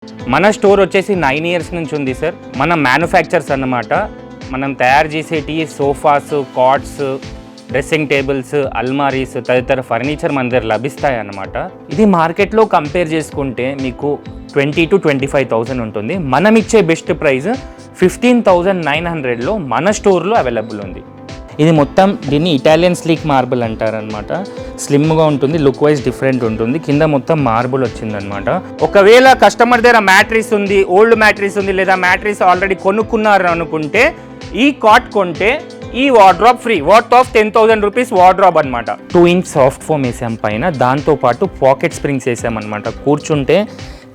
మన స్టోర్ వచ్చేసి 9 ఇయర్స్ నుంచి ఉంది సార్. మనం మ్యానుఫ్యాక్చర్స్ అన్నమాట. మనం తయారు చేసేటి సోఫాస్, కాట్స్, డ్రెస్సింగ్ టేబుల్స్, అల్మారీస్ తదితర ఫర్నిచర్ మన దగ్గర లభిస్తాయి అన్నమాట. ఇది మార్కెట్లో కంపేర్ చేసుకుంటే మీకు 20 to 25,000 ఉంటుంది. మనం ఇచ్చే బెస్ట్ ప్రైస్ 15,900లో మన స్టోర్లో అవైలబుల్ ఉంది. ఇది మొత్తం దీన్ని ఇటాలియన్ స్లీక్ మార్బుల్ అంటారనమాట. స్లిమ్గా ఉంటుంది, లుక్ వైజ్ డిఫరెంట్ ఉంటుంది. కింద మొత్తం మార్బుల్ వచ్చిందనమాట. ఒకవేళ కస్టమర్ దగ్గర మ్యాట్రిస్ ఉంది, ఓల్డ్ మ్యాట్రిస్ ఉంది, లేదా మ్యాట్రిస్ ఆల్రెడీ కొనుక్కున్నారు అనుకుంటే ఈ కాట్ కొంటే ఈ వార్డ్రాబ్ ఫ్రీ, వర్త్ ఆఫ్ 10,000 రూపీస్ వార్డ్రాబ్ అనమాట. 2 ఇంచ్ సాఫ్ట్ ఫోమ్ వేసాం పైన, దాంతోపాటు పాకెట్ స్ప్రింగ్స్ వేసామన్నమాట. కూర్చుంటే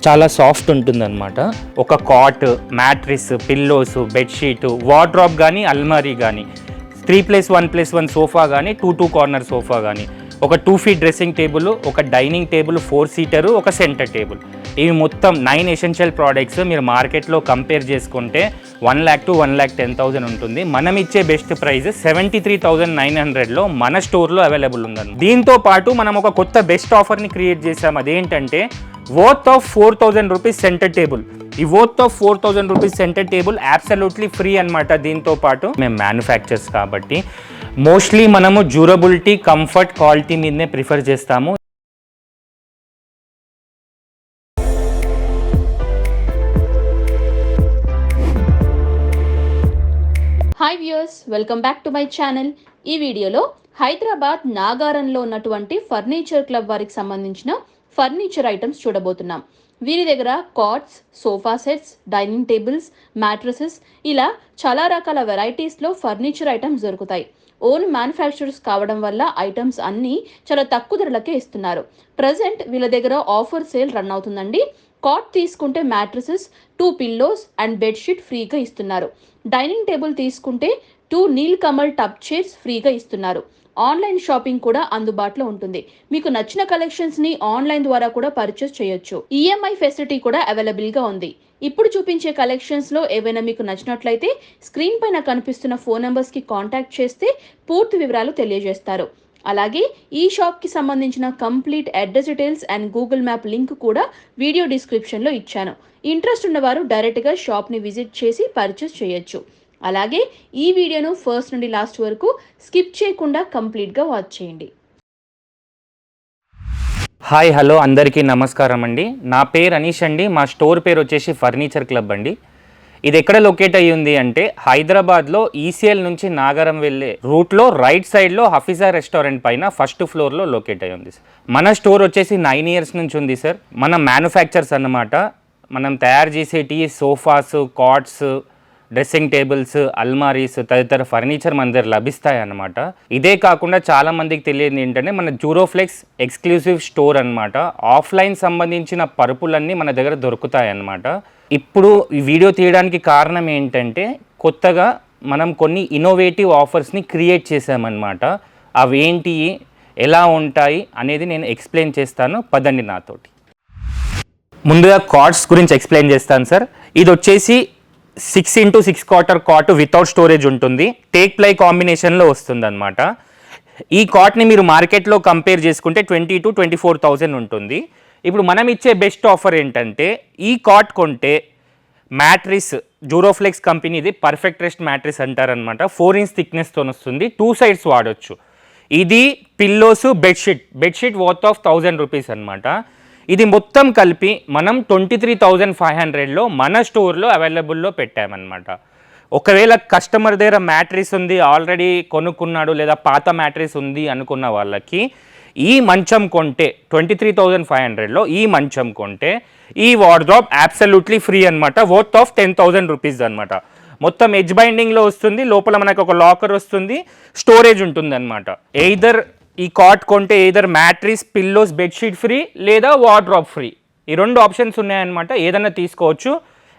చాలా సాఫ్ట్ ఉంటుందన్నమాట. ఒక cot, mattress, pillows, bedsheet, wardrobe కానీ అల్మారీ కానీ, 3+1+1 సోఫా కానీ, 2 కార్నర్ సోఫా కానీ, ఒక 2 feet డ్రెస్సింగ్ టేబుల్, ఒక డైనింగ్ టేబుల్ 4 సీటర్, ఒక సెంటర్ టేబుల్. ఇవి మొత్తం 9 ఎసెన్షియల్ ప్రోడక్ట్స్. మీరు మార్కెట్లో కంపేర్ చేసుకుంటే 1 lakh to 1,10,000 ఉంటుంది. మనం ఇచ్చే బెస్ట్ ప్రైస్ 73,900లో మన స్టోర్లో అవైలబుల్ ఉందండి. దీంతో పాటు మనం ఒక కొత్త బెస్ట్ ఆఫర్ని క్రియేట్ చేసాం. అదేంటంటే worth of 4,000 rupees centre table. ఈ worth of 4,000 rupees centre table absolutely free అనమాట. దీంతో పాటు మేము మ్యానుఫ్యాక్చర్స్ కాబట్టి మోస్ట్లీ మనము డ్యూరబిలిటీ, కంఫర్ట్, క్వాలిటీ మీదనే ప్రిఫర్ చేస్తాము. Hi viewers, welcome back to my channel. ఈ వీడియోలో హైదరాబాద్ నాగారంలో ఉన్నటువంటి ఫర్నిచర్ క్లబ్ వారికి సంబంధించిన ఫర్నిచర్ ఐటమ్స్ చూడబోతున్నాం. వీరి దగ్గర cots, sofa sets, dining tables, mattresses ఇలా చాలా రకాల వెరైటీస్లో ఫర్నిచర్ ఐటమ్స్ దొరుకుతాయి. ఓన్ మ్యానుఫ్యాక్చరర్స్ కావడం వల్ల ఐటమ్స్ అన్నీ చాలా తక్కువ ధరలకే ఇస్తున్నారు. ప్రజెంట్ వీళ్ళ దగ్గర ఆఫర్ సేల్ రన్ అవుతుందండి. కాట్ తీసుకుంటే మ్యాట్రసెస్, 2 పిల్లోస్ అండ్ బెడ్షీట్ ఫ్రీగా ఇస్తున్నారు. డైనింగ్ టేబుల్ తీసుకుంటే 2 నీల్ కమల్ టబ్ చైర్స్ ఫ్రీగా ఇస్తున్నారు. ఆన్లైన్ షాపింగ్ కూడా అందుబాటులో ఉంటుంది. మీకు నచ్చిన కలెక్షన్స్ ని ఆన్లైన్ ద్వారా కూడా పర్చేస్ చేయొచ్చు. ఈఎంఐ ఫెసిలిటీ కూడా అవైలబుల్ గా ఉంది. ఇప్పుడు చూపించే కలెక్షన్స్ లో ఏవైనా మీకు నచ్చినట్లయితే స్క్రీన్ పైన కనిపిస్తున్న ఫోన్ నెంబర్స్ కి కాంటాక్ట్ చేస్తే పూర్తి వివరాలు తెలియజేస్తారు. అలాగే ఈ షాప్ కి సంబంధించిన complete address details and Google map link కూడా వీడియో డిస్క్రిప్షన్ లో ఇచ్చాను. ఇంట్రెస్ట్ ఉన్నవారు డైరెక్ట్ గా షాప్ ని విజిట్ చేసి పర్చేస్ చేయొచ్చు. అలాగే ఈ వీడియోను ఫస్ట్ నుండి లాస్ట్ వరకు స్కిప్ చేయకుండా కంప్లీట్గా వాచ్ చేయండి. హాయ్, హలో, అందరికీ నమస్కారం అండి. నా పేరు అనీష్ అండి. మా స్టోర్ పేరు వచ్చేసి ఫర్నిచర్ క్లబ్ అండి. ఇది ఎక్కడ లొకేట్ అయ్యి ఉంది అంటే హైదరాబాద్లో ఈసీఎల్ నుంచి నాగారం వెళ్ళే రూట్లో రైట్ సైడ్లో హఫీజా రెస్టారెంట్ పైన ఫస్ట్ ఫ్లోర్లో లొకేట్ అయ్యి ఉంది. మన స్టోర్ వచ్చేసి 9 ఇయర్స్ నుంచి ఉంది సార్. మనం మ్యానుఫ్యాక్చర్స్ అన్నమాట. మనం తయారు చేసేటి సోఫాస్, కాట్స్, డ్రెస్సింగ్ టేబుల్స్, అల్మారీస్ తదితర ఫర్నిచర్ మన దగ్గర లభిస్తాయి అన్నమాట. ఇదే కాకుండా చాలా మందికి తెలియదు ఏంటంటే మన డ్యూరోఫ్లెక్స్ ఎక్స్క్లూసివ్ స్టోర్ అన్నమాట. ఆఫ్లైన్ సంబంధించిన పరుపులన్నీ మన దగ్గర దొరుకుతాయి అన్నమాట. ఇప్పుడు ఈ వీడియో తీయడానికి కారణం ఏంటంటే కొత్తగా మనం కొన్ని ఇన్నోవేటివ్ ఆఫర్స్ని క్రియేట్ చేసామన్నమాట. అవేంటి, ఎలా ఉంటాయి అనేది నేను ఎక్స్ప్లెయిన్ చేస్తాను. పదండి నాతోటి. ముందుగా కాట్స్ గురించి ఎక్స్ప్లెయిన్ చేస్తాను సార్. ఇది వచ్చేసి 6x6 quarter cot without storage ఉంటుంది. టేక్ ప్లై కాంబినేషన్లో వస్తుంది అనమాట. ఈ కాట్ని మీరు మార్కెట్లో కంపేర్ చేసుకుంటే 20 to 24,000 ఉంటుంది. ఇప్పుడు మనం ఇచ్చే బెస్ట్ ఆఫర్ ఏంటంటే ఈ కాట్ కొంటే మ్యాట్రిస్ డ్యూరోఫ్లెక్స్ కంపెనీది పర్ఫెక్ట్ రెస్ట్ మ్యాట్రిస్ అంటారనమాట. 4 inch థిక్నెస్తో వస్తుంది. 2 sides వాడచ్చు. ఇది pillows, bedsheet worth of 1,000 rupees అనమాట. ఇది మొత్తం కలిపి మనం 23,500లో మన స్టోర్లో అవైలబుల్లో పెట్టామన్నమాట. ఒకవేళ కస్టమర్ దగ్గర మ్యాట్రిస్ ఉంది, ఆల్రెడీ కొనుక్కున్నాడు, లేదా పాత మ్యాట్రిస్ ఉంది అనుకున్న వాళ్ళకి ఈ మంచం కొంటే 23,500లో ఈ మంచం కొంటే ఈ వార్డ్రోబ్ అబ్సల్యూట్లీ ఫ్రీ అనమాట. వర్త్ ఆఫ్ 10,000 రూపీస్ అనమాట. మొత్తం ఎడ్జ్ బైండింగ్లో వస్తుంది. లోపల మనకు ఒక లాకర్ వస్తుంది, స్టోరేజ్ ఉంటుంది అనమాట. ఎయిదర్ ఈ కాట్ కొంటే either mattress, pillows, bedsheet free లేదా వార్డ్రోబ్ ఫ్రీ. ఈ 2 ఆప్షన్స్ ఉన్నాయన్నమాట. ఏదన్నా తీసుకోవచ్చు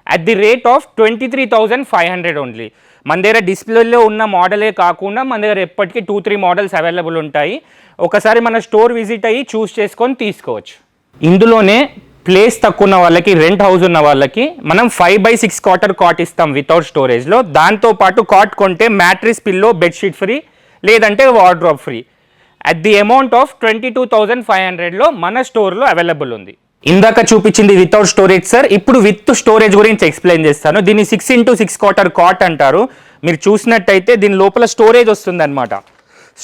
at the rate of 23,500 only. మన దగ్గర డిస్ప్లేలో ఉన్న మోడలే కాకుండా మన దగ్గర ఎప్పటికీ 2-3 మోడల్స్ అవైలబుల్ ఉంటాయి. ఒకసారి మన స్టోర్ విజిట్ అయ్యి చూస్ చేసుకొని తీసుకోవచ్చు. ఇందులోనే ప్లేస్ తక్కువ ఉన్న వాళ్ళకి, రెంట్ హౌస్ ఉన్న వాళ్ళకి మనం 5x6 క్వార్టర్ కాట్ ఇస్తాం వితౌట్ స్టోరేజ్లో. దాంతోపాటు కాట్ కొంటే మ్యాట్రిస్, పిల్లో, బెడ్షీట్ ఫ్రీ లేదంటే wardrobe free. At the amount of 22,500లో మన స్టోర్లో అవైలబుల్ ఉంది. ఇందాక చూపించింది వితౌట్ స్టోరేజ్ సార్. ఇప్పుడు విత్ స్టోరేజ్ గురించి ఎక్స్ప్లెయిన్ చేస్తాను. దీన్ని 6x6 కాట్ అంటారు. మీరు చూసినట్టయితే దీని లోపల స్టోరేజ్ వస్తుంది అనమాట.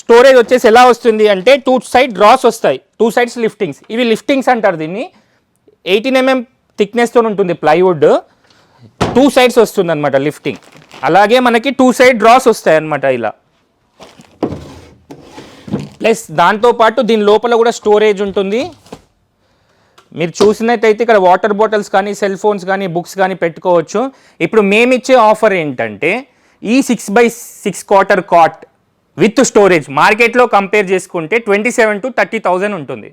స్టోరేజ్ వచ్చేసి ఎలా వస్తుంది అంటే 2 సైడ్ డ్రాస్ వస్తాయి, 2 సైడ్స్ లిఫ్టింగ్స్. ఇవి లిఫ్టింగ్స్ అంటారు దీన్ని. 18 mm థిక్నెస్తో ఉంటుంది ప్లైవుడ్. 2 సైడ్స్ వస్తుంది అనమాట లిఫ్టింగ్. అలాగే మనకి 2 సైడ్ డ్రాస్ వస్తాయి అనమాట ఇలా. ప్లస్ దాంతోపాటు దీని లోపల కూడా స్టోరేజ్ ఉంటుంది. మీరు చూసినట్టయితే ఇక్కడ వాటర్ బాటిల్స్ కానీ, సెల్ ఫోన్స్ కానీ, బుక్స్ కానీ పెట్టుకోవచ్చు. ఇప్పుడు మేమిచ్చే ఆఫర్ ఏంటంటే ఈ 6x6 కాట్ విత్ స్టోరేజ్ మార్కెట్లో కంపేర్ చేసుకుంటే 27,000 to 30,000 ఉంటుంది.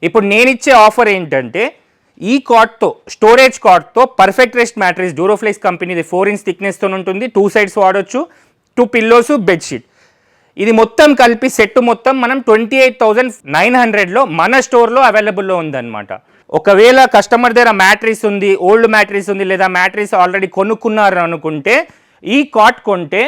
ఇప్పుడు నేను ఇచ్చే ఆఫర్ ఏంటంటే ఈ కాట్తో, స్టోరేజ్ కాట్తో పర్ఫెక్ట్ రెస్ట్ మ్యాట్రెస్ డ్యూరోఫ్లెక్స్ కంపెనీది 4 inch థిక్నెస్తో ఉంటుంది. 2 సైడ్స్ వాడొచ్చు. 2 పిల్లోస్, బెడ్షీట్. ఇది మొత్తం కలిపి సెట్ మొత్తం మనం 28,900లో మన స్టోర్లో అవైలబుల్లో ఉందన్నమాట. ఒకవేళ కస్టమర్ దగ్గర మ్యాట్రిస్ ఉంది, ఓల్డ్ మ్యాట్రిస్ ఉంది, లేదా మ్యాట్రిస్ ఆల్రెడీ కొనుక్కున్నారు అనుకుంటే ఈ కాట్ కొంటే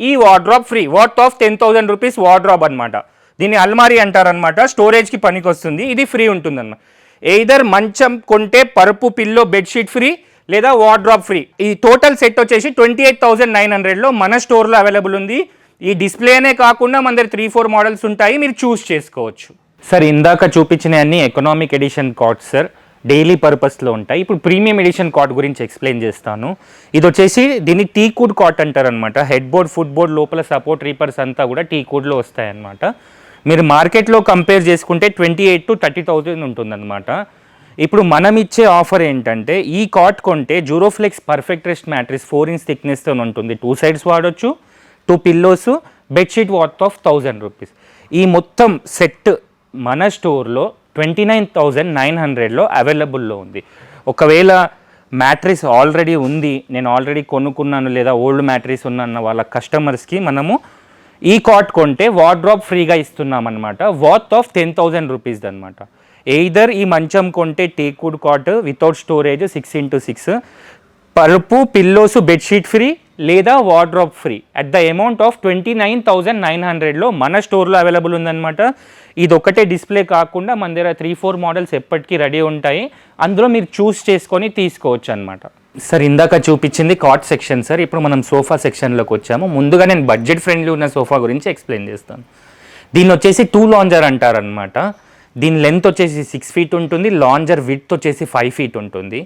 ఈ వార్డ్రాబ్ ఫ్రీ, వర్త్ ఆఫ్ 10,000 రూపీస్ వార్డ్రాబ్ అనమాట. దీన్ని అల్మారీ అంటారనమాట. స్టోరేజ్కి పనికి వస్తుంది. ఇది ఫ్రీ ఉంటుందన్నమాట. ఎయిదర్ మంచం కొంటే పరుపు, పిల్లో, బెడ్షీట్ ఫ్రీ, లేదా వార్డ్రాబ్ ఫ్రీ. ఈ టోటల్ సెట్ వచ్చేసి 28,900లో మన స్టోర్లో అవైలబుల్ ఉంది. ఈ డిస్ప్లేనే కాకుండా మన దగ్గర 3-4 మోడల్స్ ఉంటాయి, మీరు చూస్ చేసుకోవచ్చు. సార్ ఇందాక చూపించిన అన్ని economic edition cots sir, daily పర్పస్లో ఉంటాయి. ఇప్పుడు ప్రీమియం ఎడిషన్ కాట్ గురించి ఎక్స్ప్లెయిన్ చేస్తాను. ఇది వచ్చేసి దీన్ని టీకూడ్ కాట్ అంటారనమాట. హెడ్ బోర్డ్, ఫుట్ బోర్డ్ లోపల సపోర్ట్ రీపర్స్ అంతా కూడా టీకూడ్లో వస్తాయన్నమాట. మీరు మార్కెట్లో కంపేర్ చేసుకుంటే 28,000 to 30,000 ఉంటుందన్నమాట. ఇప్పుడు మనం ఇచ్చే ఆఫర్ ఏంటంటే ఈ కాట్ కొంటే Duroflex perfect rest mattress 4 inch థిక్నెస్తో ఉంటుంది. 2 సైడ్స్ వాడొచ్చు. 2 pillows, bedsheet worth of 1,000 rupees. ఈ మొత్తం సెట్ మన స్టోర్లో 29,900లో అవైలబుల్లో ఉంది. ఒకవేళ మ్యాట్రిస్ ఆల్రెడీ ఉంది, నేను ఆల్రెడీ కొనుక్కున్నాను, లేదా ఓల్డ్ మ్యాట్రిస్ ఉన్న వాళ్ళ కస్టమర్స్కి మనము ఈ కాట్ కొంటే వార్డ్రాబ్ ఫ్రీగా ఇస్తున్నాం అనమాట. వర్త్ ఆఫ్ 10,000 రూపీస్ అనమాట. ఎయిదర్ ఈ మంచం కొంటే teakwood cot without storage 6x6, పరుపు, పిల్లోస్, బెడ్షీట్ ఫ్రీ, లేదా wardrobe free at the amount of 29,900లో మన స్టోర్లో అవైలబుల్ ఉందన్నమాట. ఇది ఒకటే డిస్ప్లే కాకుండా మన దగ్గర 3-4 మోడల్స్ ఎప్పటికీ రెడీ ఉంటాయి. అందులో మీరు చూస్ చేసుకొని తీసుకోవచ్చు అనమాట. సార్ ఇందాక చూపించింది కాట్ సెక్షన్ సార్. ఇప్పుడు మనం సోఫా సెక్షన్లోకి వచ్చాము. ముందుగా నేను బడ్జెట్ ఫ్రెండ్లీ ఉన్న సోఫా గురించి ఎక్స్ప్లెయిన్ చేస్తాను. దీన్ని వచ్చేసి 2 లాంజర్ అంటారనమాట. దీని లెంత్ వచ్చేసి 6 feet ఉంటుంది. లాంజర్ విడ్త్ వచ్చేసి 5 feet ఉంటుంది.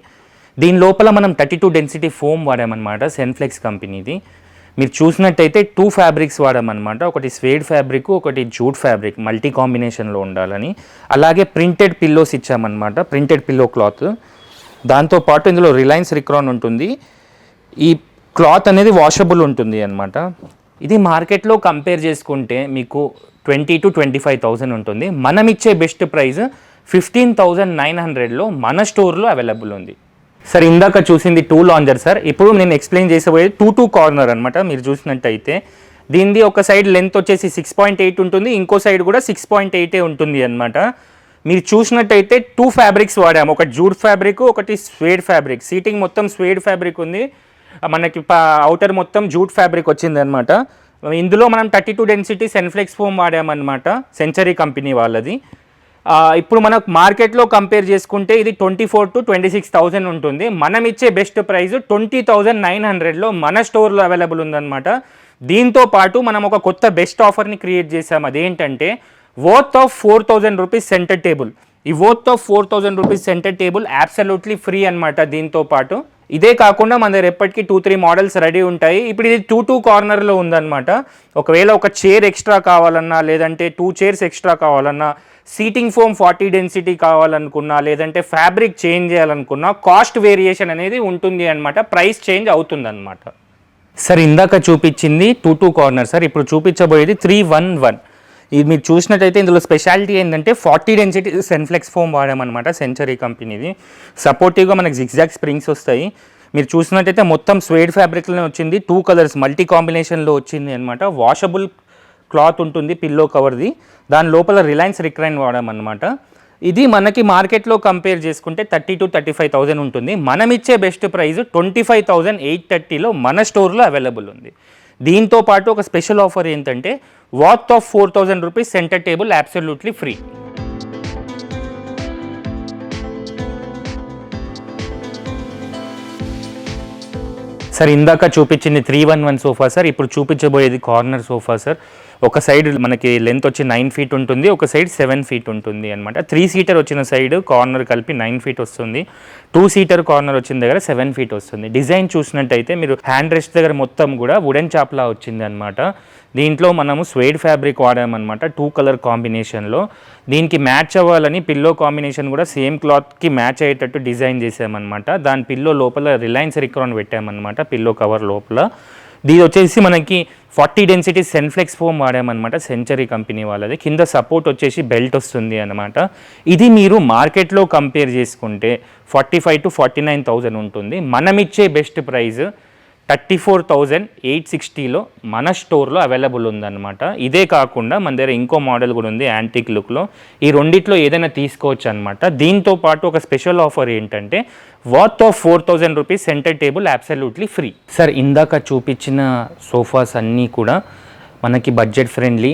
దీని లోపల మనం 32 డెన్సిటీ ఫోమ్ వాడామన్నమాట, సెన్ఫ్లెక్స్ కంపెనీది. మీరు చూసినట్టయితే 2 ఫ్యాబ్రిక్స్ వాడామన్నమాట. ఒకటి స్వేడ్ ఫ్యాబ్రిక్, ఒకటి జూట్ ఫ్యాబ్రిక్, మల్టీ కాంబినేషన్లో ఉండాలని. అలాగే ప్రింటెడ్ పిల్లోస్ ఇచ్చామన్నమాట, ప్రింటెడ్ పిల్లో క్లాత్. దాంతోపాటు ఇందులో రిలయన్స్ రిక్రాన్ ఉంటుంది. ఈ క్లాత్ అనేది వాషబుల్ ఉంటుంది అనమాట. ఇది మార్కెట్లో కంపేర్ చేసుకుంటే మీకు 20,000 to 25,000 ఉంటుంది. మనం ఇచ్చే బెస్ట్ ప్రైస్ 15,900లో మన స్టోర్లో అవైలబుల్ ఉంది. సార్ ఇందాక చూసింది 2 లాంజర్ సార్. ఇప్పుడు నేను ఎక్స్ప్లెయిన్ చేసేపోయేది 2 కార్నర్ అనమాట. మీరు చూసినట్టయితే దీనిది ఒక సైడ్ లెంత్ వచ్చేసి 6.8 ఉంటుంది, ఇంకో సైడ్ కూడా 6.8 ఉంటుంది అనమాట. మీరు చూసినట్టయితే 2 ఫ్యాబ్రిక్స్ వాడాము, ఒకటి జూట్ ఫ్యాబ్రిక్, ఒకటి స్వేడ్ ఫ్యాబ్రిక్. సీటింగ్ మొత్తం స్వేడ్ ఫ్యాబ్రిక్ ఉంది, మనకి అవుటర్ మొత్తం జూట్ ఫ్యాబ్రిక్ వచ్చింది అనమాట. ఇందులో మనం 32 డెన్సిటీ సెన్ఫ్లెక్స్ ఫోమ్ వాడామన్నమాట, సెంచరీ కంపెనీ వాళ్ళది. ఇప్పుడు మనకు మార్కెట్లో కంపేర్ చేసుకుంటే ఇది 24,000 to 26,000 ఉంటుంది. మనం ఇచ్చే బెస్ట్ ప్రైస్ 20,900లో మన స్టోర్లో అవైలబుల్ ఉందన్నమాట. దీంతో పాటు మనం ఒక కొత్త బెస్ట్ ఆఫర్ని క్రియేట్ చేసాం. అదేంటంటే worth of 4,000 rupees centre table. ఈ worth of 4,000 rupees centre table absolutely free అనమాట. దీంతో పాటు ఇదే కాకుండా మన దగ్గర ఎప్పటికీ 2-3 మోడల్స్ రెడీ ఉంటాయి. ఇప్పుడు ఇది 2 కార్నర్లో ఉందన్నమాట. ఒకవేళ ఒక చైర్ ఎక్స్ట్రా కావాలన్నా, లేదంటే 2 చైర్స్ ఎక్స్ట్రా కావాలన్నా, సీటింగ్ ఫోమ్ 40 డెన్సిటీ కావాలనుకున్నా, లేదంటే ఫ్యాబ్రిక్ చేంజ్ చేయాలనుకున్నా కాస్ట్ వేరియేషన్ అనేది ఉంటుంది అనమాట, ప్రైస్ చేంజ్ అవుతుందన్నమాట. సార్ ఇందాక చూపించింది 2 కార్నర్ సార్. ఇప్పుడు చూపించబోయేది 311. ఇది మీరు చూసినట్టయితే ఇందులో స్పెషాలిటీ ఏంటంటే 40 డెన్సిటీ సెన్ఫ్లెక్స్ ఫోమ్ వాడామన్నమాట, సెంచరీ కంపెనీది. సపోర్టివ్గా మనకి జిగ్జాగ్ స్ప్రింగ్స్ వస్తాయి. మీరు చూసినట్టయితే మొత్తం స్వేడ్ ఫ్యాబ్రిక్లోనే వచ్చింది, 2 కలర్స్ మల్టీ కాంబినేషన్లో వచ్చింది అనమాట. వాషబుల్ క్లాత్ ఉంటుంది పిల్లో కవర్ది. దాని లోపల రిలయన్స్ రిక్రైన్ వాడామన్నమాట. ఇది మనకి మార్కెట్లో కంపేర్ చేసుకుంటే 30,000 to 35,000 ఉంటుంది. మనం ఇచ్చే బెస్ట్ ప్రైస్ 25,830లో మన స్టోర్లో అవైలబుల్ ఉంది. దీంతో పాటు ఒక స్పెషల్ ఆఫర్ ఏంటంటే worth of 4,000 rupees centre table absolutely free. Sir ఇందాక చూపించింది 311 సోఫా సార్. ఇప్పుడు చూపించబోయేది కార్నర్ సోఫా సార్. ఒక సైడ్ మనకి లెంత్ వచ్చి 9 ఫీట్ ఉంటుంది, ఒక సైడ్ 7 ఫీట్ ఉంటుంది అనమాట. 3 సీటర్ వచ్చిన సైడ్ కార్నర్ కలిపి 9 ఫీట్ వస్తుంది, 2 సీటర్ కార్నర్ వచ్చిన దగ్గర 7 ఫీట్ వస్తుంది. డిజైన్ చూసినట్టయితే మీరు హ్యాండ్ రెస్ట్ దగ్గర మొత్తం కూడా వుడెన్ చాప్లా వచ్చింది అనమాట. దీంట్లో మనము స్వేడ్ ఫ్యాబ్రిక్ వాడామన్నమాట 2 కలర్ కాంబినేషన్లో. దీనికి మ్యాచ్ అవ్వాలని పిల్లో కాంబినేషన్ కూడా సేమ్ క్లాత్కి మ్యాచ్ అయ్యేటట్టు డిజైన్ చేసామన్నమాట. దాని పిల్లో లోపల రిలయన్స్ రిక్రాన్ పెట్టామన్నమాట పిల్లో కవర్ లోపల. దీని వచ్చేసి మనకి 40 డెన్సిటీ సెన్ఫ్లెక్స్ ఫోమ్ వాడామన్నమాట, సెంచరీ కంపెనీ వాళ్ళది. కింద సపోర్ట్ వచ్చేసి బెల్ట్ వస్తుంది అనమాట. ఇది మీరు మార్కెట్లో కంపేర్ చేసుకుంటే 45,000 to 49,000 ఉంటుంది. మనం ఇచ్చే బెస్ట్ ప్రైస్ 34,860లో మన స్టోర్లో అవైలబుల్ ఉందన్నమాట. ఇదే కాకుండా మన దగ్గర ఇంకో మోడల్ కూడా ఉంది యాంటిక్ లుక్లో. ఈ రెండిట్లో ఏదైనా తీసుకోవచ్చు అనమాట. దీంతో పాటు ఒక స్పెషల్ ఆఫర్ ఏంటంటే worth of 4,000 rupees centre table absolutely free. Sir ఇందాక చూపించిన సోఫాస్ అన్నీ కూడా మనకి బడ్జెట్ ఫ్రెండ్లీ,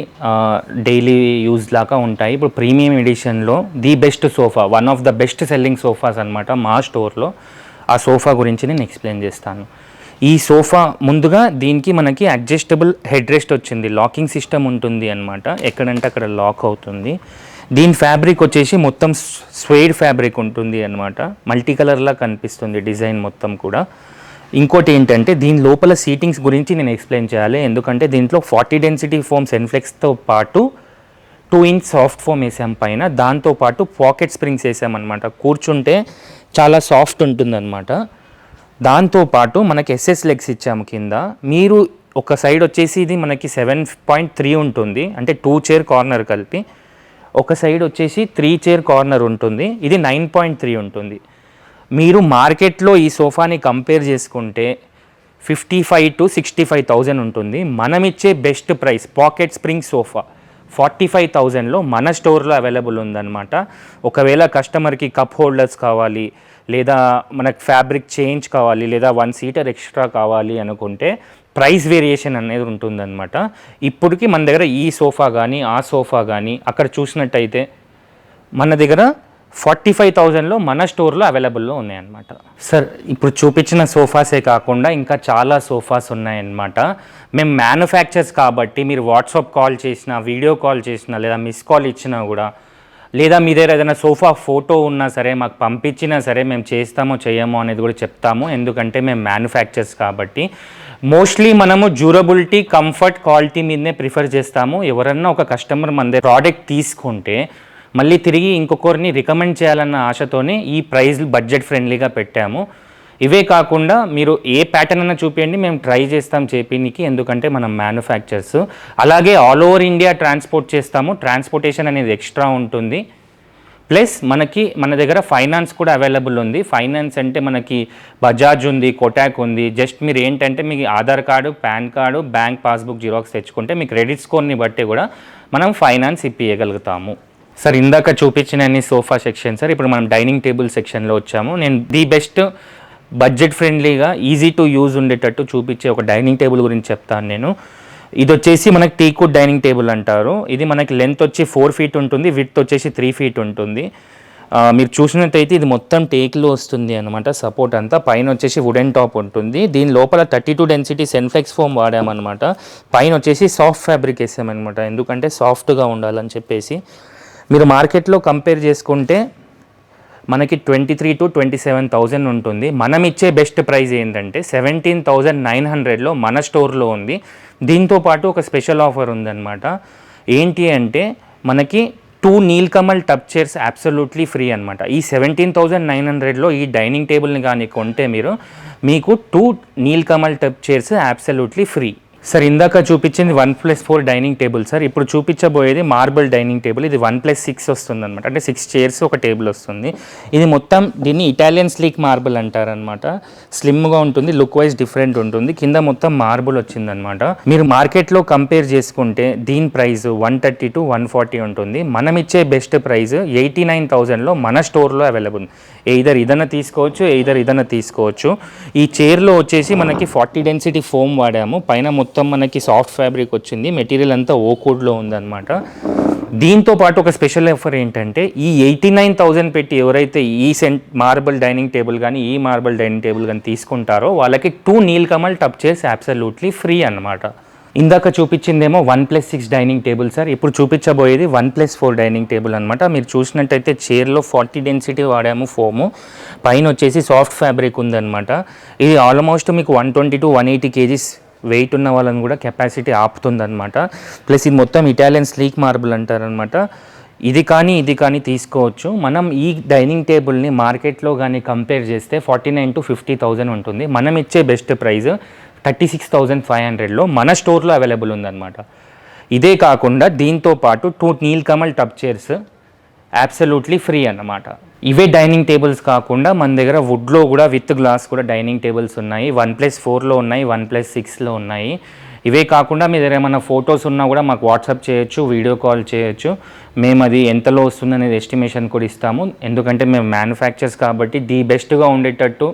డైలీ యూజ్ లాగా ఉంటాయి. ఇప్పుడు ప్రీమియం ఎడిషన్లో the best sofa, one of the best selling sofas అనమాట మా స్టోర్లో. ఆ సోఫా గురించి నేను ఎక్స్ప్లెయిన్ చేస్తాను. ఈ సోఫా ముందుగా దీనికి మనకి అడ్జస్టబుల్ హెడ్ రెస్ట్ వచ్చింది, లాకింగ్ సిస్టమ్ ఉంటుంది అనమాట. ఎక్కడంటే అక్కడ లాక్ అవుతుంది. దీని ఫ్యాబ్రిక్ వచ్చేసి మొత్తం స్వేడ్ ఫ్యాబ్రిక్ ఉంటుంది అనమాట. మల్టీ కలర్లా కనిపిస్తుంది డిజైన్ మొత్తం కూడా. ఇంకోటి ఏంటంటే దీని లోపల సీటింగ్స్ గురించి నేను ఎక్స్ప్లెయిన్ చేయాలి. ఎందుకంటే దీంట్లో 40 డెన్సిటీ ఫోమ్ సెన్ఫ్లెక్స్తో పాటు 2 ఇంచ్ సాఫ్ట్ ఫోమ్ వేసాం పైన. దాంతోపాటు పాకెట్ స్ప్రింగ్స్ వేసామన్నమాట. కూర్చుంటే చాలా సాఫ్ట్ ఉంటుందన్నమాట. దాంతోపాటు మనకి ఎస్ఎస్ లెగ్స్ ఇచ్చాము కింద. మీరు ఒక సైడ్ వచ్చేసి ఇది మనకి 7.3 ఉంటుంది, అంటే 2 చైర్ కార్నర్ కలిపి. ఒక సైడ్ వచ్చేసి 3 చైర్ కార్నర్ ఉంటుంది, ఇది 9.3 ఉంటుంది. మీరు మార్కెట్లో ఈ సోఫాని కంపేర్ చేసుకుంటే 55,000 to 65,000 ఉంటుంది. మనం ఇచ్చే best price pocket spring sofa 45,000లో మన స్టోర్లో అవైలబుల్ ఉందన్నమాట. ఒకవేళ కస్టమర్కి కప్ హోల్డర్స్ కావాలి, లేదా మనకు ఫ్యాబ్రిక్ చేంజ్ కావాలి, లేదా 1 సీటర్ ఎక్స్ట్రా కావాలి అనుకుంటే ప్రైస్ వేరియేషన్ అనేది ఉంటుందన్నమాట. ఇప్పటికి మన దగ్గర ఈ సోఫా కానీ ఆ సోఫా కానీ అక్కడ చూసినట్టయితే మన దగ్గర 45,000లో మన స్టోర్లో అవైలబుల్లో ఉన్నాయన్నమాట. సార్ ఇప్పుడు చూపించిన సోఫాసే కాకుండా ఇంకా చాలా సోఫాస్ ఉన్నాయన్నమాట. మేము మ్యానుఫ్యాక్చర్స్ కాబట్టి మీరు వాట్సాప్ కాల్ చేసినా, వీడియో కాల్ చేసినా, లేదా మిస్ కాల్ ఇచ్చినా కూడా, లేదా మీ దగ్గర ఏదైనా సోఫా ఫోటో ఉన్నా సరే మాకు పంపించినా సరే మేము చేస్తామో చేయమో అనేది కూడా చెప్తాము. ఎందుకంటే మేము మ్యానుఫ్యాక్చర్స్ కాబట్టి. మోస్ట్లీ మనము డ్యూరబిలిటీ, కంఫర్ట్, క్వాలిటీ మీదనే ప్రిఫర్ చేస్తాము. ఎవరన్నా ఒక కస్టమర్ మన దగ్గర ప్రోడక్ట్ తీసుకుంటే మళ్ళీ తిరిగి ఇంకొకరిని రికమెండ్ చేయాలన్న ఆశతోనే ఈ ప్రైస్ బడ్జెట్ ఫ్రెండ్లీగా పెట్టాము. ఇవే కాకుండా మీరు ఏ ప్యాటర్న్ అన్నా చూపించండి, మేము ట్రై చేస్తాం చేపినికి. ఎందుకంటే మనం మ్యానుఫ్యాక్చర్స్. అలాగే ఆల్ ఓవర్ ఇండియా ట్రాన్స్పోర్ట్ చేస్తాము. ట్రాన్స్పోర్టేషన్ అనేది ఎక్స్ట్రా ఉంటుంది. ప్లస్ మన దగ్గర ఫైనాన్స్ కూడా అవైలబుల్ ఉంది. ఫైనాన్స్ అంటే మనకి బజాజ్ ఉంది, కోటాక్ ఉంది. జస్ట్ మీరు ఏంటంటే మీకు Aadhaar card, pan card, bank passbook xerox తెచ్చుకుంటే మీ క్రెడిట్ స్కోర్ని బట్టి కూడా మనం ఫైనాన్స్ ఇప్పియగలుగుతాము. సార్ ఇందాక చూపించిన అన్ని సోఫా సెక్షన్ సార్. ఇప్పుడు మనం డైనింగ్ టేబుల్ సెక్షన్లో వచ్చాము. నేను ది బెస్ట్ బడ్జెట్ ఫ్రెండ్లీగా ఈజీ టు యూజ్ ఉండేటట్టు చూపించే ఒక డైనింగ్ టేబుల్ గురించి చెప్తాను నేను. ఇది వచ్చేసి మనకి టీకుడ్ డైనింగ్ టేబుల్ అంటారు. ఇది మనకి లెంత్ వచ్చి 4 ఫీట్ ఉంటుంది, విడ్త్ వచ్చేసి 3 ఫీట్ ఉంటుంది. మీరు చూసినట్టయితే ఇది మొత్తం టేక్లో వస్తుంది అనమాట. సపోర్ట్ అంతా పైన వచ్చేసి వుడెన్ టాప్ ఉంటుంది. దీని లోపల 32 డెన్సిటీ సెన్ఫ్లెక్స్ ఫోమ్ వాడామన్నమాట. పైన వచ్చేసి సాఫ్ట్ ఫ్యాబ్రిక్ వేసామన్నమాట, ఎందుకంటే సాఫ్ట్గా ఉండాలని చెప్పేసి. మీరు మార్కెట్లో కంపేర్ చేసుకుంటే మనకి 23,000 to 27,000 ఉంటుంది. మనం ఇచ్చే బెస్ట్ ప్రైస్ ఏంటంటే 17,900లో మన స్టోర్లో ఉంది. దీంతోపాటు ఒక స్పెషల్ ఆఫర్ ఉందన్నమాట. ఏంటి అంటే మనకి 2 Nilkamal tub chairs absolutely free అనమాట. ఈ 17,900లో ఈ డైనింగ్ టేబుల్ని కానీ కొంటే మీకు 2 Nilkamal tub chairs absolutely free. Sir ఇందాక చూపించింది 1+4 డైనింగ్ టేబుల్ సార్. ఇప్పుడు చూపించబోయేది మార్బుల్ డైనింగ్ టేబుల్. ఇది 1+6 వస్తుంది అనమాట. అంటే 6 చైర్స్ ఒక టేబుల్ వస్తుంది. ఇది మొత్తం దీన్ని ఇటాలియన్ స్లీక్ మార్బుల్ అంటారనమాట. స్లిమ్గా ఉంటుంది, లుక్ వైజ్ డిఫరెంట్ ఉంటుంది. కింద మొత్తం మార్బుల్ వచ్చిందనమాట. మీరు మార్కెట్లో కంపేర్ చేసుకుంటే దీని ప్రైస్ 130 to 140 ఉంటుంది. మనం ఇచ్చే బెస్ట్ ప్రైస్ 89,000లో మన స్టోర్లో అవైలబుల్. ఎయిదర్ ఇదన్నా తీసుకోవచ్చు. ఈ చైర్లో వచ్చేసి మనకి 40 డెన్సిటీ ఫోమ్ వాడాము. పైన మొత్తం మనకి సాఫ్ట్ ఫ్యాబ్రిక్ వచ్చింది. మెటీరియల్ అంతా ఓకుడ్లో ఉందన్నమాట. దీంతో పాటు ఒక స్పెషల్ ఆఫర్ ఏంటంటే ఈ 89,000 పెట్టి ఎవరైతే ఈ మార్బుల్ డైనింగ్ టేబుల్ కానీ ఈ మార్బుల్ డైనింగ్ టేబుల్ కానీ తీసుకుంటారో వాళ్ళకి 2 నీల్కమల్ టప్ చైర్స్ అబ్సల్యూట్లీ ఫ్రీ అన్నమాట. ఇందాక చూపించిందేమో 1+6 డైనింగ్ టేబుల్ సార్. ఇప్పుడు చూపించబోయేది 1+4 డైనింగ్ టేబుల్ అనమాట. మీరు చూసినట్టయితే చైర్లో 40 డెన్సిటీ వాడాము ఫోము, పైన వచ్చేసి సాఫ్ట్ ఫ్యాబ్రిక్ ఉందన్నమాట. ఇది ఆల్మోస్ట్ మీకు 120 to 180 kgs వెయిట్ ఉన్న వాళ్ళని కూడా కెపాసిటీ ఆపుతుందన్నమాట. ప్లస్ ఇది మొత్తం ఇటాలియన్ స్లీక్ మార్బుల్ అంటారనమాట. ఇది కానీ తీసుకోవచ్చు. మనం ఈ డైనింగ్ టేబుల్ని మార్కెట్లో కానీ కంపేర్ చేస్తే 49,000 to 50,000 ఉంటుంది. మనం ఇచ్చే బెస్ట్ ప్రైస్ 36,500లో మన స్టోర్లో అవైలబుల్ ఉందన్నమాట. ఇదే కాకుండా దీంతో పాటు 2 నీల్కమల్ టప్ చైర్స్ అబ్సల్యూట్లీ ఫ్రీ అన్నమాట. ఇవే డైనింగ్ టేబుల్స్ కాకుండా మన దగ్గర వుడ్లో కూడా విత్ గ్లాస్ కూడా డైనింగ్ టేబుల్స్ ఉన్నాయి. 1+4లో ఉన్నాయి, 1+6లో ఉన్నాయి. ఇవే కాకుండా మీ దగ్గర ఏమైనా ఫొటోస్ ఉన్నా కూడా మాకు వాట్సాప్ చేయొచ్చు, వీడియో కాల్ చేయొచ్చు. మేము అది ఎంతలో వస్తుంది అనేది ఎస్టిమేషన్ కూడా ఇస్తాము. ఎందుకంటే మేము మ్యానుఫ్యాక్చర్స్ కాబట్టి ది బెస్ట్గా ఉండేటట్టు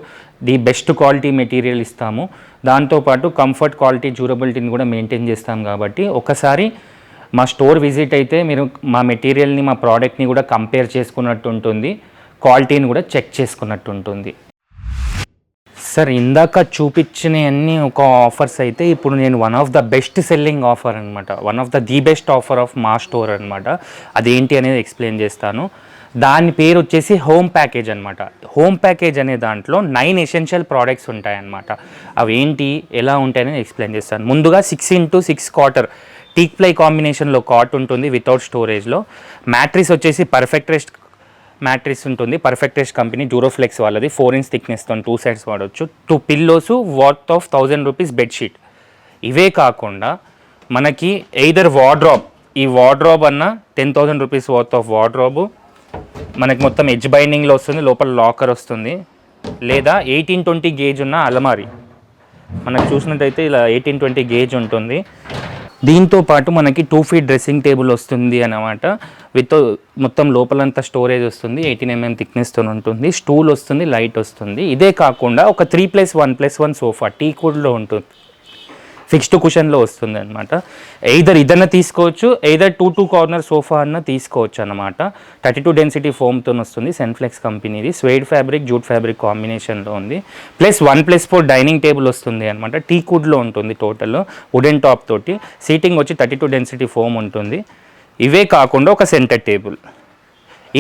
ది బెస్ట్ క్వాలిటీ మెటీరియల్ ఇస్తాము. దాంతోపాటు కంఫర్ట్, క్వాలిటీ, డ్యూరబిలిటీని కూడా మెయింటైన్ చేస్తాం కాబట్టి ఒకసారి మా స్టోర్ విజిట్ అయితే మీరు మా మెటీరియల్ని, మా ప్రోడక్ట్ని కూడా కంపేర్ చేసుకున్నట్టు ఉంటుంది, క్వాలిటీని కూడా చెక్ చేసుకున్నట్టు ఉంటుంది. సార్ ఇందాక చూపించినవన్నీ ఒక ఆఫర్స్ అయితే ఇప్పుడు నేను one of the best selling offer అనమాట, one of the best offer of మా స్టోర్ అనమాట. అదేంటి అనేది ఎక్స్ప్లెయిన్ చేస్తాను. దాని పేరు వచ్చేసి హోమ్ ప్యాకేజ్ అనమాట. హోమ్ ప్యాకేజ్ అనే దాంట్లో 9 ఎసెన్షియల్ ప్రోడక్ట్స్ ఉంటాయన్నమాట. అవి ఏంటి, ఎలా ఉంటాయని ఎక్స్ప్లెయిన్ చేస్తాను. ముందుగా 6x6 కాటర్ teak ply combination cot ఉంటుంది వితౌట్ స్టోరేజ్లో. మ్యాట్రిస్ వచ్చేసి పర్ఫెక్ట్ రెస్ట్ మ్యాట్రిస్ ఉంటుంది, పర్ఫెక్ట్ రెస్ట్ కంపెనీ, డ్యూరోఫ్లెక్స్ వాళ్ళది, 4 inch థిక్నెస్తో 2 sides వాడవచ్చు. 2 pillows worth of 1,000 rupees bedsheet. ఇవే కాకుండా మనకి ఎయిదర్ వార్డ్రోబ్, ఈ వార్డ్రోబ్ అన్న 10,000 రూపీస్ వర్త్ ఆఫ్ వార్డ్రోబు మనకి మొత్తం ఎడ్జ్ బైండింగ్లో వస్తుంది, లోపల లాకర్ వస్తుంది. లేదా 18-20 గేజ్ ఉన్న అలమారీ మనకు చూసినట్టయితే ఇలా 18-20 గేజ్ ఉంటుంది. దీంతో పాటు మనకి 2 feet డ్రెస్సింగ్ టేబుల్ వస్తుంది అన్నమాట. విత్ మొత్తం లోపలంతా స్టోరేజ్ వస్తుంది, 18 mm థిక్నెస్తో ఉంటుంది, స్టూల్ వస్తుంది, లైట్ వస్తుంది. ఇదే కాకుండా ఒక 3+1+1 సోఫా టీకుడ్లో ఉంటుంది, ఫిక్స్డ్ కుషన్లో వస్తుంది అనమాట. ఎయిదర్ ఇదన్నా తీసుకోవచ్చు, ఎయిదర్ 2 కార్నర్ సోఫా అన్న తీసుకోవచ్చు అనమాట. 32 డెన్సిటీ ఫోమ్తో వస్తుంది, సెన్ఫ్లెక్స్ కంపెనీది, స్వేడ్ ఫ్యాబ్రిక్, జూట్ ఫ్యాబ్రిక్ కాంబినేషన్లో ఉంది. ప్లస్ 1+4 డైనింగ్ టేబుల్ వస్తుంది అనమాట. టీకుడ్లో ఉంటుంది, టోటల్ వుడెన్ టాప్ తోటి, సీటింగ్ వచ్చి 32 డెన్సిటీ ఫోమ్ ఉంటుంది. ఇవే కాకుండా ఒక సెంటర్ టేబుల్.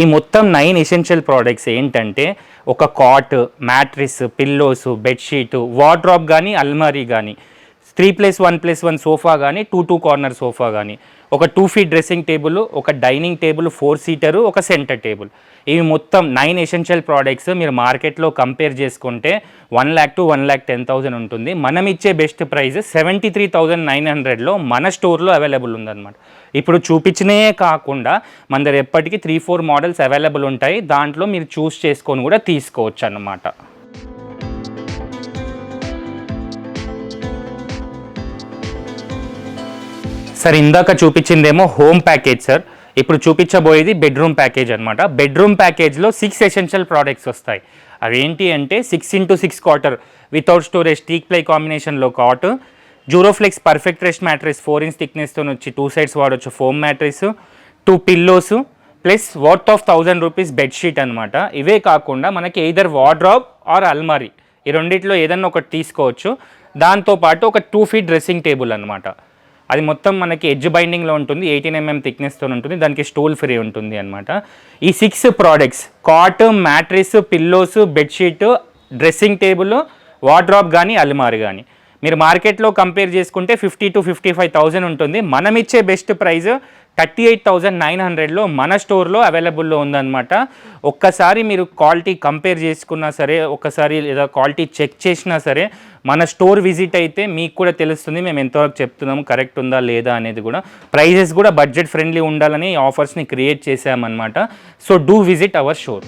ఈ మొత్తం 9 ఎసెన్షియల్ ప్రోడక్ట్స్ ఏంటంటే ఒక cot, mattress, pillows, bedsheet, wardrobe కానీ అల్మారీ కానీ, 3+1+1 సోఫా కానీ, 2 కార్నర్ సోఫా కానీ, ఒక 2 feet డ్రెస్సింగ్ టేబుల్, ఒక డైనింగ్ టేబుల్ 4 seater, ఒక సెంటర్ టేబుల్. ఇవి మొత్తం 9 ఎసెన్షియల్ ప్రోడక్ట్స్ మీరు మార్కెట్లో కంపేర్ చేసుకుంటే 1 lakh to 1,10,000 ఉంటుంది. మనం ఇచ్చే బెస్ట్ ప్రైస్ 73,900లో మన స్టోర్లో అవైలబుల్ ఉందన్నమాట. ఇప్పుడు చూపించినయే కాకుండా మన దగ్గర ఎప్పటికీ 3-4 మోడల్స్ అవైలబుల్ ఉంటాయి. దాంట్లో మీరు చూస్ చేసుకొని కూడా తీసుకోవచ్చు అన్నమాట. సార్ ఇందాక చూపించిందేమో హోమ్ ప్యాకేజ్ సార్. ఇప్పుడు చూపించబోయేది బెడ్రూమ్ ప్యాకేజ్ అనమాట. బెడ్రూమ్ ప్యాకేజ్లో 6 ఎసెన్షియల్ ప్రోడక్ట్స్ వస్తాయి. అవి ఏంటి అంటే 6x6 కాటర్ without storage teak ply combination cot, Duroflex perfect rest mattress 4 inch థిక్నెస్తో వచ్చి 2 sides వాడవచ్చు foam mattress, 2 pillows plus worth of 1,000 rupees bedsheet అనమాట. ఇవే కాకుండా మనకి ఎయిదర్ వార్డ్రోబ్ ఆర్ అల్మారీ, ఈ రెండిట్లో ఏదన్నా ఒకటి తీసుకోవచ్చు. దాంతోపాటు ఒక 2 feet డ్రెస్సింగ్ టేబుల్ అనమాట. అది మొత్తం మనకి ఎడ్జ్ బైండింగ్లో ఉంటుంది, 18 mm థిక్నెస్తో ఉంటుంది, దానికి స్టూల్ ఫ్రీ ఉంటుంది అనమాట. ఈ 6 products cot, mattress, pillows, bedsheet, dressing table, wardrobe కానీ అల్మారీ కానీ మీరు మార్కెట్లో కంపేర్ చేసుకుంటే 50,000 to 55,000 ఉంటుంది. మనం ఇచ్చే బెస్ట్ ప్రైస్ 38,900లో మన స్టోర్లో అవైలబుల్లో ఉందన్నమాట. ఒక్కసారి మీరు క్వాలిటీ కంపేర్ చేసుకున్నా సరే, ఒక్కసారి లేదా క్వాలిటీ చెక్ చేసినా సరే మన స్టోర్ విజిట్ అయితే మీకు కూడా తెలుస్తుంది మేము ఎంతవరకు చెప్తున్నాము, కరెక్ట్ ఉందా లేదా అనేది కూడా. ప్రైజెస్ కూడా బడ్జెట్ ఫ్రెండ్లీ ఉండాలని ఆఫర్స్ని క్రియేట్ చేసామన్నమాట. So do visit our store.